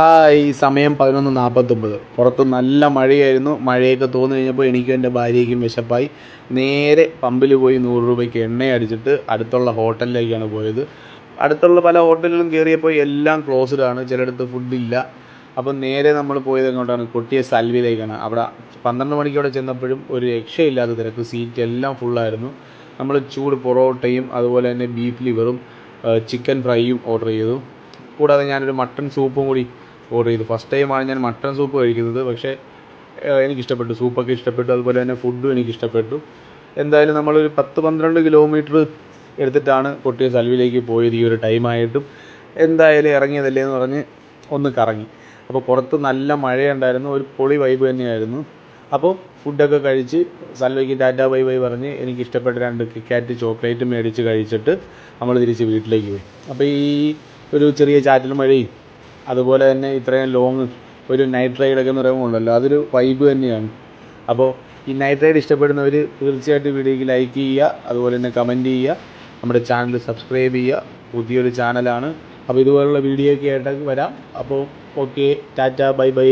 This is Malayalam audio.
ഹായ്, സമയം 11:49. പുറത്ത് നല്ല മഴയായിരുന്നു. മഴയൊക്കെ തോന്നി കഴിഞ്ഞപ്പോൾ എനിക്കും എൻ്റെ ഭാര്യയ്ക്കും വിശപ്പായി. നേരെ പമ്പിൽ പോയി 100 രൂപയ്ക്ക് എണ്ണ അടിച്ചിട്ട് അടുത്തുള്ള ഹോട്ടലിലേക്കാണ് പോയത്. അടുത്തുള്ള പല ഹോട്ടലിലും കയറിയപ്പോൾ എല്ലാം ക്ലോസ്ഡ് ആണ്, ചിലയിടത്ത് ഫുഡില്ല. അപ്പം നേരെ നമ്മൾ പോയത് എങ്ങോട്ടാണ്? കൊട്ടിയ സൽവിയിലേക്കാണ്. അവിടെ 12 മണിക്ക് അവിടെ ചെന്നപ്പോഴും ഒരു രക്ഷയില്ലാത്ത തിരക്ക്, സീറ്റ് എല്ലാം ഫുള്ളായിരുന്നു. നമ്മൾ ചൂട് പൊറോട്ടയും അതുപോലെ തന്നെ ബീഫ് ലിവറും ചിക്കൻ ഫ്രൈയും ഓർഡർ ചെയ്തു. കൂടാതെ ഞാനൊരു മട്ടൺ സൂപ്പും കൂടി ഓർഡർ ചെയ്തു. ഫസ്റ്റ് ടൈമാണ് ഞാൻ മട്ടൺ സൂപ്പ് കഴിക്കുന്നത്. പക്ഷേ എനിക്കിഷ്ടപ്പെട്ടു, സൂപ്പൊക്കെ ഇഷ്ടപ്പെട്ടു, അതുപോലെ തന്നെ ഫുഡും എനിക്കിഷ്ടപ്പെട്ടു. എന്തായാലും നമ്മളൊരു 10-12 കിലോമീറ്റർ എടുത്തിട്ടാണ് കൊട്ടിയ സൽവിയിലേക്ക് പോയത്. ഈ ഒരു ടൈമായിട്ടും എന്തായാലും ഇറങ്ങിയതല്ലേ എന്ന് പറഞ്ഞ് ഒന്ന് കറങ്ങി. അപ്പോൾ പുറത്ത് നല്ല മഴയുണ്ടായിരുന്നു, ഒരു പൊളി വൈബ് തന്നെയായിരുന്നു. അപ്പോൾ ഫുഡൊക്കെ കഴിച്ച് സൽവയ്ക്ക് ടാറ്റാ ബൈ ബൈ പറഞ്ഞ് എനിക്കിഷ്ടപ്പെട്ട 2 കിറ്റ്കാറ്റ് ചോക്ലേറ്റ് മേടിച്ച് കഴിച്ചിട്ട് നമ്മൾ തിരിച്ച് വീട്ടിലേക്ക് പോയി. അപ്പോൾ ഈ ഒരു ചെറിയ ചാറ്റൽ മഴയും അതുപോലെ തന്നെ ഇത്രയും ലോങ് ഒരു നൈറ്റ് റൈഡൊക്കെ എന്ന് പറയുമ്പോണ്ടല്ലോ, അതൊരു വൈബ് തന്നെയാണ്. അപ്പോൾ ഈ നൈറ്റ് റൈഡ് ഇഷ്ടപ്പെടുന്നവർ തീർച്ചയായിട്ടും വീഡിയോയ്ക്ക് ലൈക്ക് ചെയ്യുക, അതുപോലെ തന്നെ കമൻറ്റ് ചെയ്യുക, നമ്മുടെ ചാനൽ സബ്സ്ക്രൈബ് ചെയ്യുക. പുതിയൊരു ചാനലാണ്. അപ്പോൾ ഇതുപോലുള്ള വീഡിയോ ഒക്കെ ആയിട്ട് വരാം. അപ്പോൾ ഓക്കെ, ടാറ്റാ ബൈ ബൈ.